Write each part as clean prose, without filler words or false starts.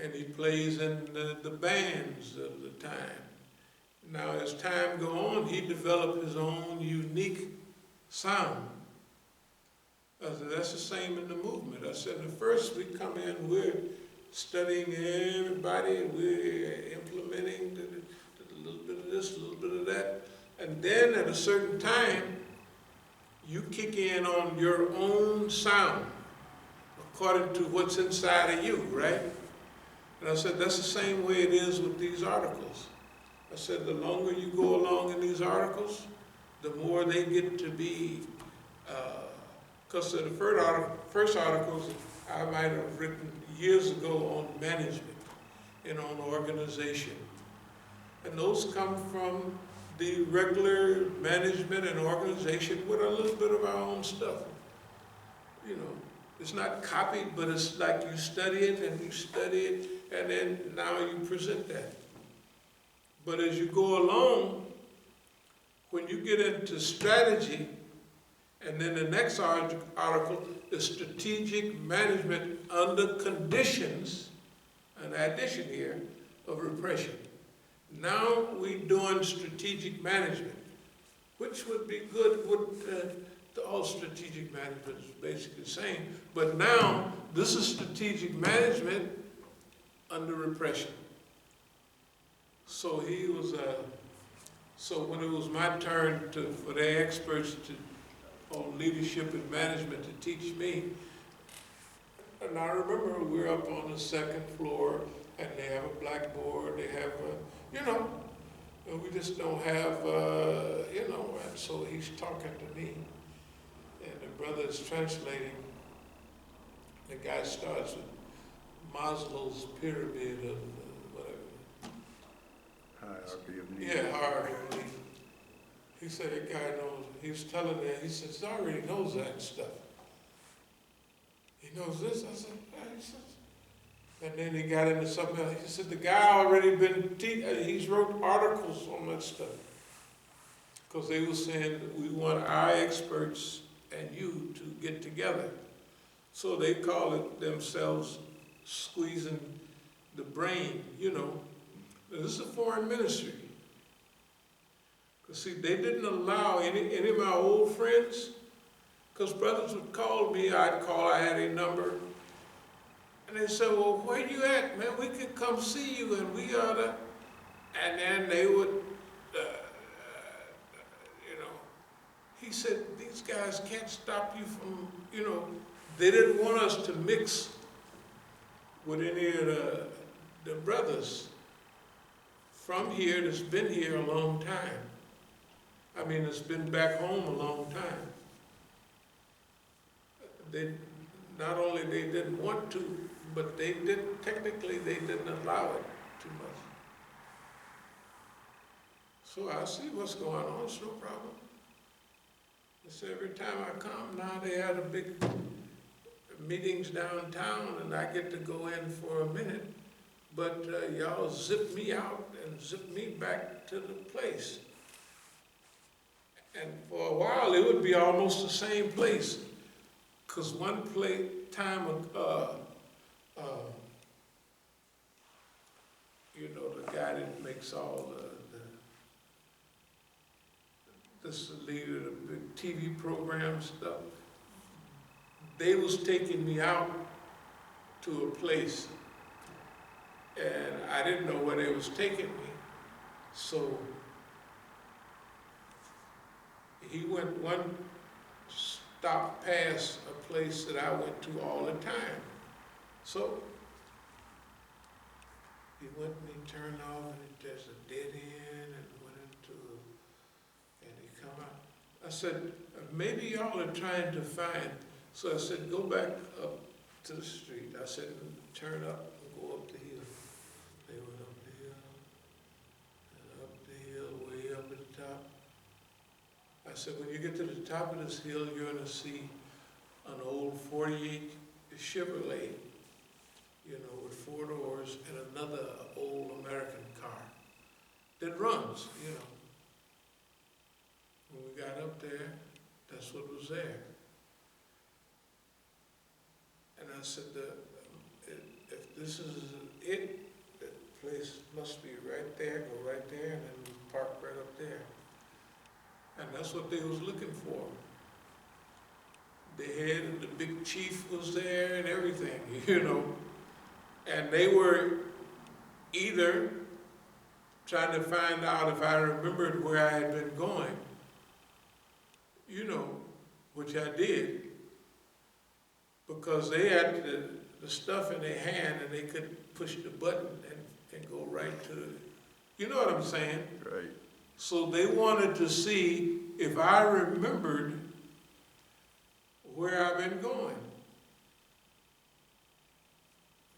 and he plays in the bands of the time. Now, as time go on, he developed his own unique sound. I said, that's the same in the movement. I said, at first we come in, we're studying everybody, we're implementing a little bit of this, a little bit of that, and then at a certain time, you kick in on your own sound according to what's inside of you, right? And I said, that's the same way it is with these articles. I said, the longer you go along in these articles, the more they get to be, because the first articles I might have written years ago on management and on organization. And those come from the regular management and organization with a little bit of our own stuff. You know, it's not copied, but it's like you study it and you study it, and then now you present that. But as you go along, when you get into strategy, and then the next article is strategic management under conditions, an addition here, of repression. Now we're doing strategic management, which would be good with all strategic management is basically the same. But now this is strategic management under repression. So he was, so when it was my turn for the experts on leadership and management to teach me, and I remember we're up on the second floor and they have a blackboard, they have and we just don't have, and so he's talking to me and the brother is translating. The guy starts with Maslow's pyramid of hierarchy of needs. yeah, hierarchy of needs. He said that guy knows, he was telling me, he says, he already knows that stuff. He knows this. I said, he says, and then he got into something else. He said, the guy already been he's wrote articles on that stuff. Because they were saying, we want our experts and you to get together. So they call it themselves squeezing the brain, This is a foreign ministry. Because see, they didn't allow any of my old friends, because brothers would call me, I had a number, and they said, well, where you at, man? We could come see you, and we ought to, and then they would, he said, these guys can't stop you from, they didn't want us to mix with any of the brothers from here that's been here a long time. I mean, it's been back home a long time. They, not only they didn't want to, but they didn't, technically they didn't allow it too much. So I see what's going on, it's no problem. It's every time I come, now they have a big meetings downtown and I get to go in for a minute, but y'all zip me out and zip me back to the place. And for a while, it would be almost the same place. Because one time, the guy that makes all this leader, the big TV program stuff, they was taking me out to a place. And I didn't know where they was taking me. So he went one stop past a place that I went to all the time. So he went and he turned off and there's a dead end and went into, and he come out. I said, maybe y'all are trying to find, so I said, go back up to the street. I said, turn up and go up the hill. They went up the hill, and up the hill, way up at the top. I said, when you get to the top of this hill, you're going to see an old 48 Chevrolet, with 4 doors and another old American car that runs, When we got up there, that's what was there. And I said, if this is hit, that place must be right there, go right there, and then park right up there. And that's what they was looking for. The head and the big chief was there and everything, you know. And they were either trying to find out if I remembered where I had been going, you know, which I did, because they had the stuff in their hand and they could push the button and go right to it. You know what I'm saying? Right. So they wanted to see if I remembered where I've been going.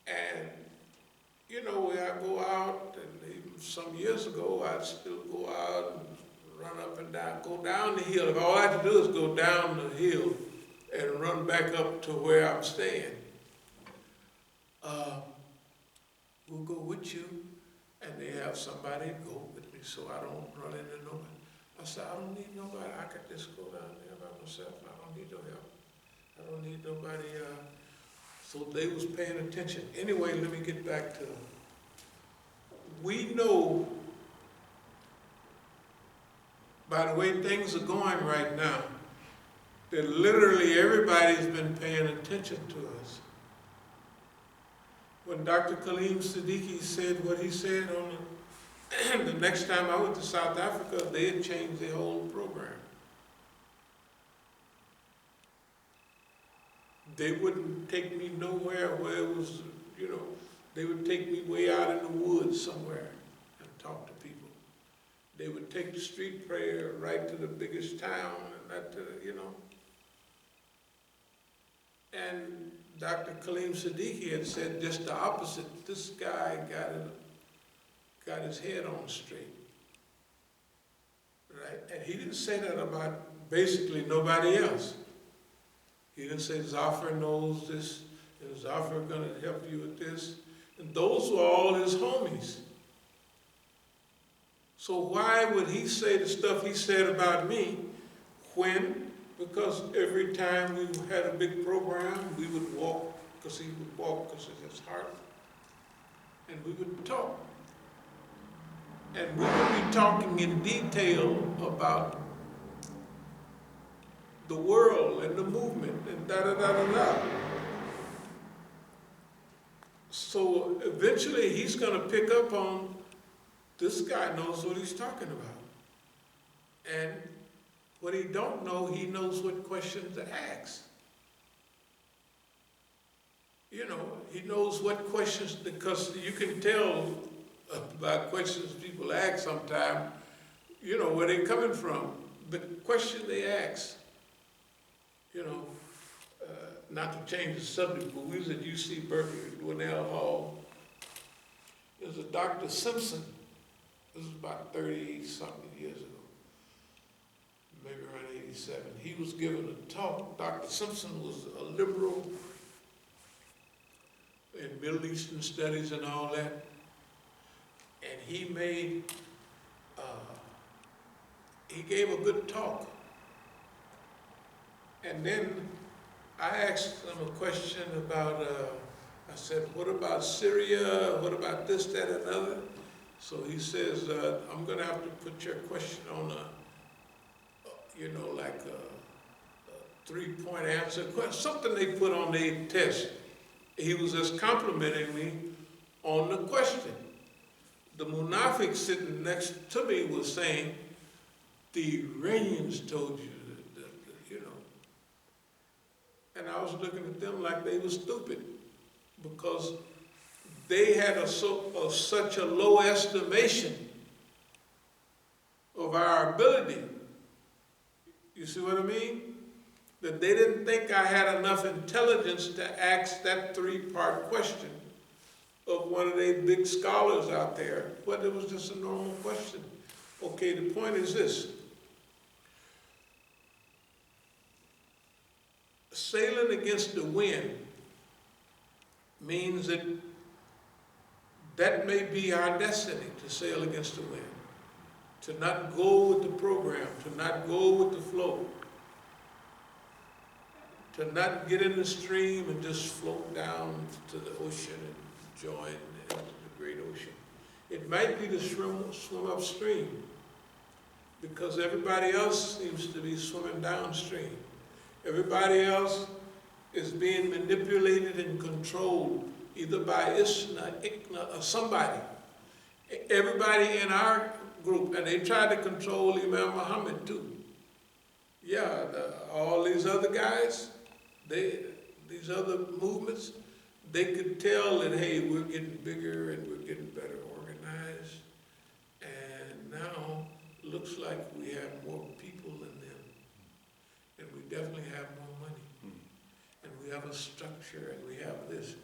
And, you know, when I go out, and even some years ago, I'd still go out and run up and down, go down the hill. If all I had to do is go down the hill and run back up to where I'm staying. We'll go with you, and they have somebody go with me so I don't run into nobody. I said, I don't need nobody. I could just go down there by myself. I don't need no help. I don't need nobody. So they was paying attention. Anyway, let me get back to, we know by the way things are going right now, that literally everybody's been paying attention to us. When Dr. Kaleem Siddiqui said what he said on the next time I went to South Africa, they had changed their whole program. They wouldn't take me nowhere where it was, you know, they would take me way out in the woods somewhere and talk to people. They would take the street prayer right to the biggest town and that, you know. And Dr. Kaleem Siddiqui had said just the opposite. This guy got his head on straight, right? And he didn't say that about basically nobody else. He didn't say Zafar knows this, and Zafar gonna help you with this. And those were all his homies. So why would he say the stuff he said about me when? Because every time we had a big program, we would walk, because he would walk because of his heart, and we would talk. And we would be talking in detail about the world and the movement and da-da-da-da-da. So eventually he's going to pick up on, this guy knows what he's talking about. And what he don't know, he knows what questions to ask. You know, he knows what questions, because you can tell by questions people ask sometimes, you know, where they're coming from. The question they ask, you know, not to change the subject, but we was at UC Berkeley, Winnell Hall. There's a Dr. Simpson. This was about 30-something years ago. Maybe around 87. He was giving a talk. Dr. Simpson was a liberal in Middle Eastern studies and all that. And he gave a good talk. And then I asked him a question about, I said, what about Syria? What about this, that, and other? So he says, I'm gonna have to put your question on you know, like a 3-point answer, something they put on their test. He was just complimenting me on the question. The munafiq sitting next to me was saying, the Iranians told you that, you know. And I was looking at them like they were stupid, because they had such a low estimation of our ability. You see what I mean? That they didn't think I had enough intelligence to ask that 3-part question of one of their big scholars out there, but it was just a normal question. Okay, the point is this. Sailing against the wind means that may be our destiny, to sail against the wind, to not go with the program, to not go with the flow, to not get in the stream and just float down to the ocean and join into the great ocean. It might be to swim upstream, because everybody else seems to be swimming downstream. Everybody else is being manipulated and controlled, either by Isna, Ikna, or somebody. Everybody in our group, and they tried to control Imam Muhammad too. Yeah, all these other guys, these other movements, they could tell that, hey, we're getting bigger and we're getting better organized. And now it looks like we have more people than them. And we definitely have more money. And we have a structure and we have this.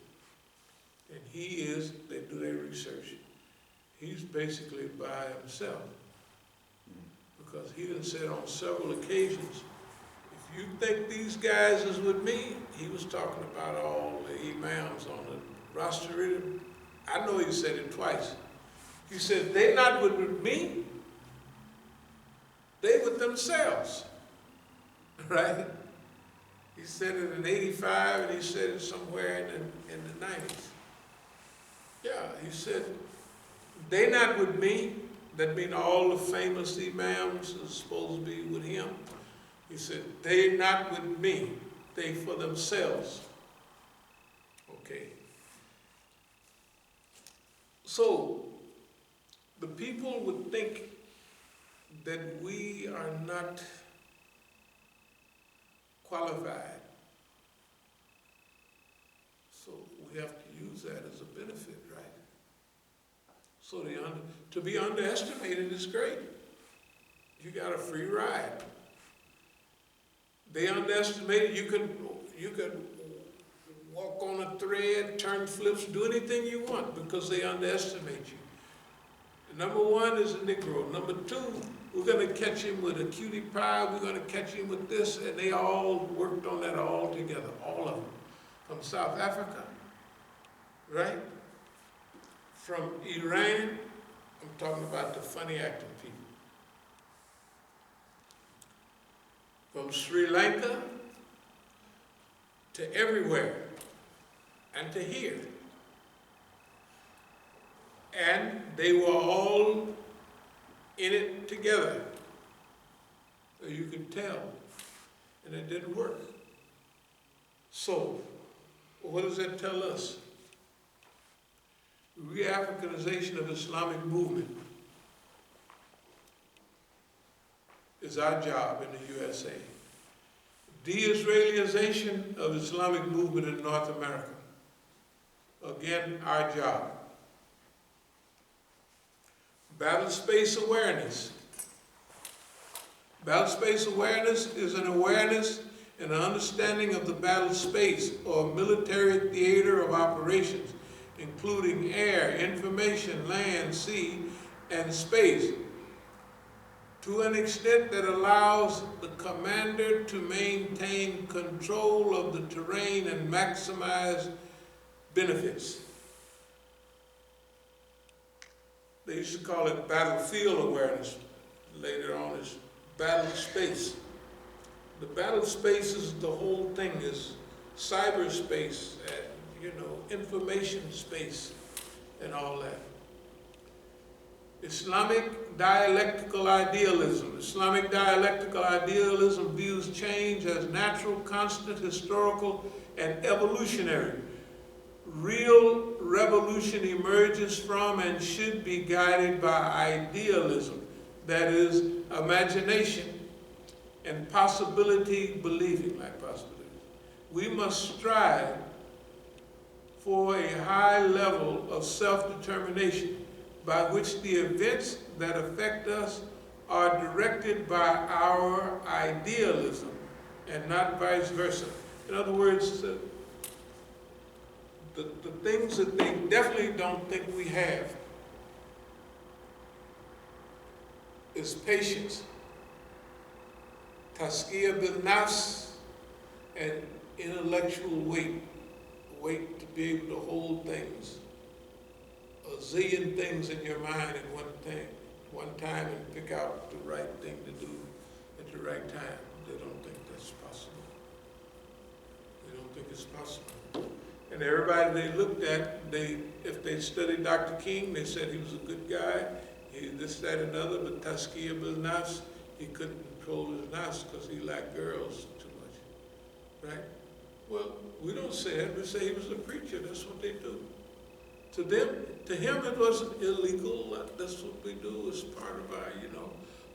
And he is, they do their research, he's basically by himself. Because he done said on several occasions, if you think these guys is with me, he was talking about all the imams on the roster. I know he said it twice. He said, they not with me, they with themselves, right? He said it in '85 and he said it somewhere in the 90s. Yeah, he said, they not with me. That mean all the famous imams are supposed to be with him. He said, they not with me, they for themselves. Okay. So, the people would think that we are not qualified. So we have to use that as a benefit, right? So to be underestimated is great. You got a free ride. They underestimated, you could walk on a thread, turn flips, do anything you want because they underestimate you. Number one is a Negro. Number two, we're going to catch him with a cutie pie, we're going to catch him with this, and they all worked on that all together, all of them. From South Africa, right? From Iran, I'm talking about the funny acting people. From Sri Lanka to everywhere and to here. And they were all in it together. So you could tell. And it didn't work. So, what does that tell us? Re-Africanization of Islamic movement is our job in the USA. De-Israelization of Islamic movement in North America. Again, our job. Battle space awareness. Battle space awareness is an awareness and an understanding of the battle space or military theater of operations, including air, information, land, sea, and space, to an extent that allows the commander to maintain control of the terrain and maximize benefits. They used to call it battlefield awareness. Later on is battle space. The battle space is the whole thing, is cyberspace, information space, and all that. Islamic dialectical idealism. Islamic dialectical idealism views change as natural, constant, historical, and evolutionary. Real revolution emerges from and should be guided by idealism, that is, imagination and possibility believing, like possibility. We must strive for a high level of self-determination by which the events that affect us are directed by our idealism and not vice versa. In other words, the things that they definitely don't think we have is patience, tazkiyah bil nafs, and intellectual weight to be able to hold things, a zillion things in your mind at one time, and pick out the right thing to do at the right time. They don't think that's possible. They don't think it's possible. And everybody they looked at, if they studied Dr. King, they said he was a good guy, he this, that, and other, but Tazkiyah bil Nafs, he couldn't control his nafs because he liked girls too much, right? Well, we don't say that, we say he was a preacher, that's what they do. To him it wasn't illegal, that's what we do as part of our,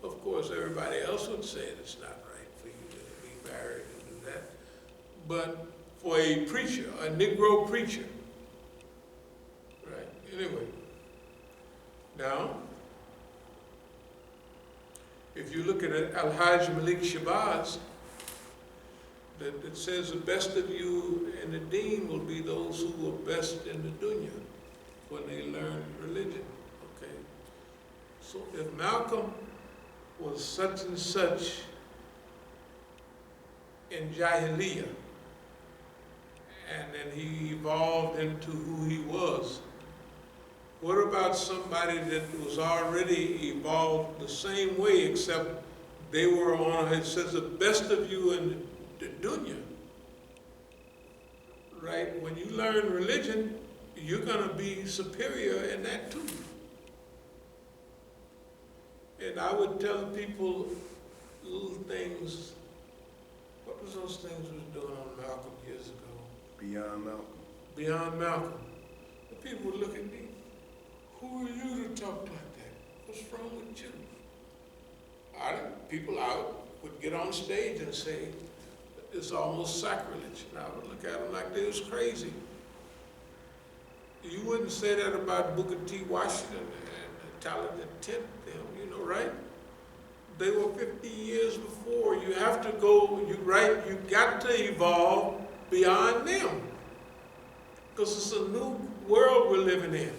of course everybody else would say it's not right for you to be married and do that. But for a preacher, a Negro preacher, right? Anyway, now, if you look at Al-Hajj Malik Shabazz, that it says the best of you in the deen will be those who are best in the dunya when they learn religion, okay? So if Malcolm was such and such in Jahiliyyah, and then he evolved into who he was, what about somebody that was already evolved the same way, except they were on, it says the best of you in the dunya, right? When you learn religion, you're going to be superior in that too. And I would tell people little things. What was those things we were doing on Malcolm years ago? Beyond Malcolm. Beyond Malcolm. The people would look at me. Who are you to talk like that? What's wrong with you? People out would get on stage and say, it's almost sacrilege. And I would look at them like they was crazy. You wouldn't say that about Booker T. Washington and Talented Tent, right? They were 50 years before. You have to go, you got to evolve beyond them. Because it's a new world we're living in.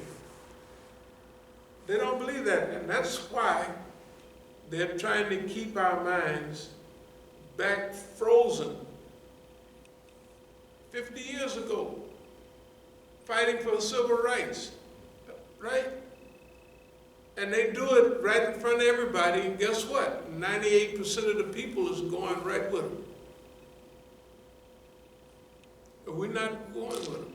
They don't believe that, and that's why they're trying to keep our minds back frozen. 50 years ago, fighting for civil rights, right? And they do it right in front of everybody, and guess what? 98% of the people is going right with them. But we're not going with them.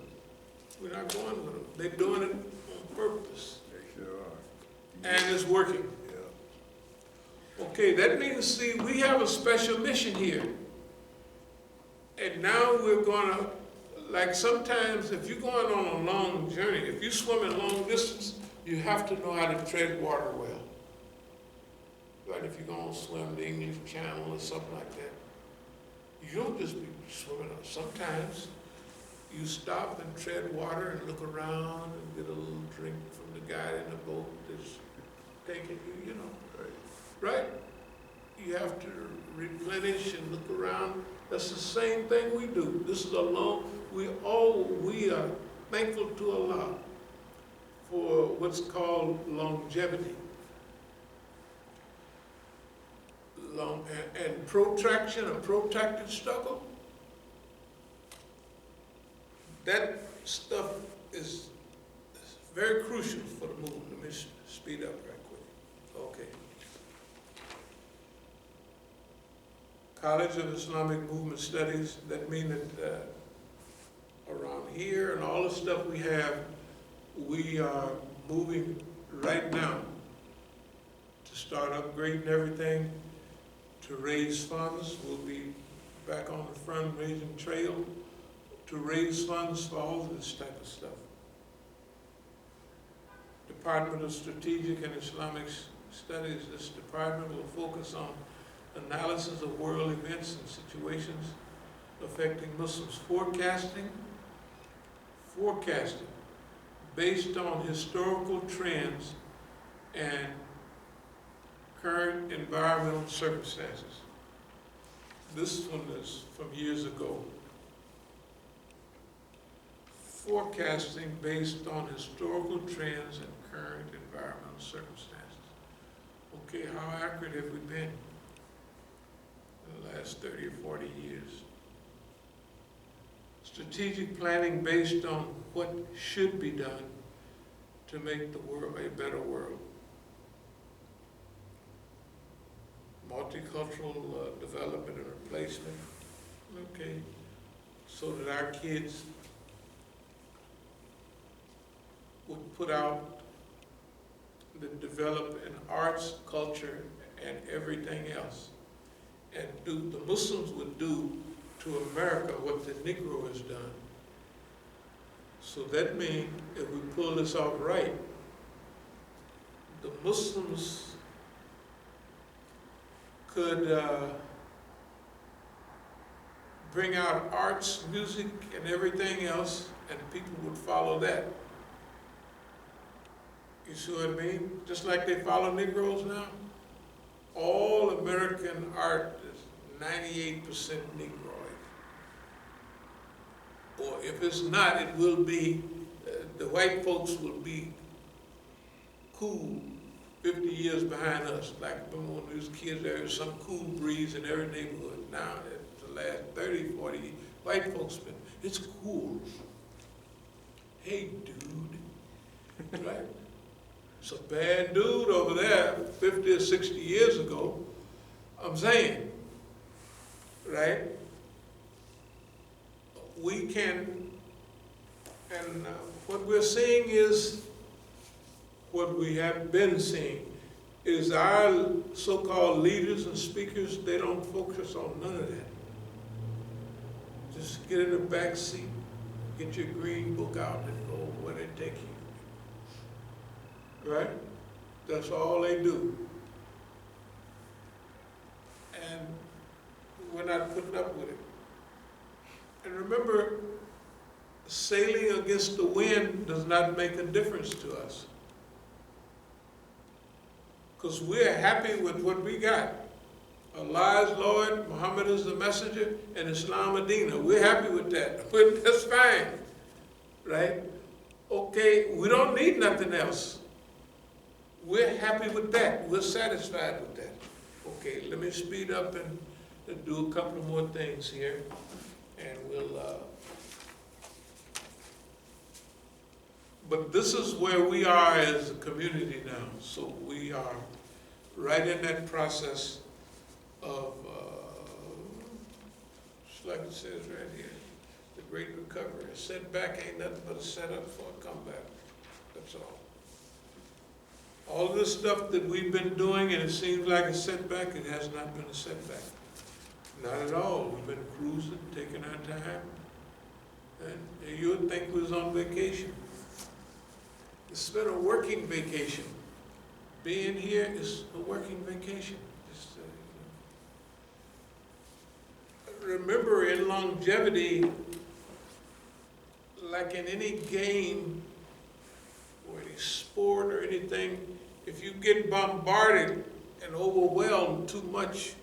We're not going with them. They're doing it on purpose. They sure are. And it's working. Yeah. Okay, that means, see, we have a special mission here. And now we're gonna, like sometimes if you're going on a long journey, if you're swimming long distance, you have to know how to tread water well. Right, if you're gonna swim the English Channel or something like that, you don't just be swimming. Sometimes you stop and tread water and look around and get a little drink from the guy in the boat that's taking you, right? You have to replenish and look around. That's the same thing we do. This is we are thankful to Allah for what's called longevity. And protraction, a protracted struggle, that stuff is very crucial for the movement. Let me speed up right quick. Okay. College of Islamic Movement Studies, that means that around here and all the stuff we have, we are moving right now to start upgrading everything, to raise funds. We'll be back on the fundraising trail to raise funds for all of this type of stuff. Department of Strategic and Islamic Studies, this department will focus on analysis of world events and situations affecting Muslims. Forecasting based on historical trends and current environmental circumstances. This one is from years ago. Forecasting based on historical trends and current environmental circumstances. Okay, how accurate have we been in the last 30 or 40 years? Strategic planning based on what should be done to make the world a better world. Multicultural development and replacement. Okay, so that our kids would put out, that develop in arts, culture, and everything else. And the Muslims would do to America what the Negro has done. So that means if we pull this off right, the Muslims could bring out arts, music, and everything else, and people would follow that. You see what I mean? Just like they follow Negroes now. All American art is 98% Negroid. Or if it's not, it will be, the white folks will be cool 50 years behind us. Like when we was kids, there was some cool breeze in every neighborhood. Now, the last 30, 40 years, white folks been, it's cool. Hey, dude, right? It's a bad dude over there 50 or 60 years ago, I'm saying, right? We can, and what we're seeing is, what we have been seeing, is our so-called leaders and speakers, they don't focus on none of that. Just get in the back seat, get your green book out and go where they take you. Right? That's all they do. And we're not putting up with it. And remember, sailing against the wind does not make a difference to us. Because we're happy with what we got. Allah is Lord, Muhammad is the messenger, and Islam Medina. We're happy with that. That's fine. Right? Okay, we don't need nothing else. We're happy with that. We're satisfied with that. Okay, let me speed up and do a couple more things here. And we'll, but this is where we are as a community now. So we are right in that process of, just like it says right here, the great recovery. A setback ain't nothing but a setup for a comeback. That's all. All this stuff that we've been doing, and it seems like a setback, it has not been a setback. Not at all. We've been cruising, taking our time. And you would think we was on vacation. It's been a working vacation. Being here is a working vacation. Just, remember, in longevity, like in any game or any sport or anything, if you get bombarded and overwhelmed too much,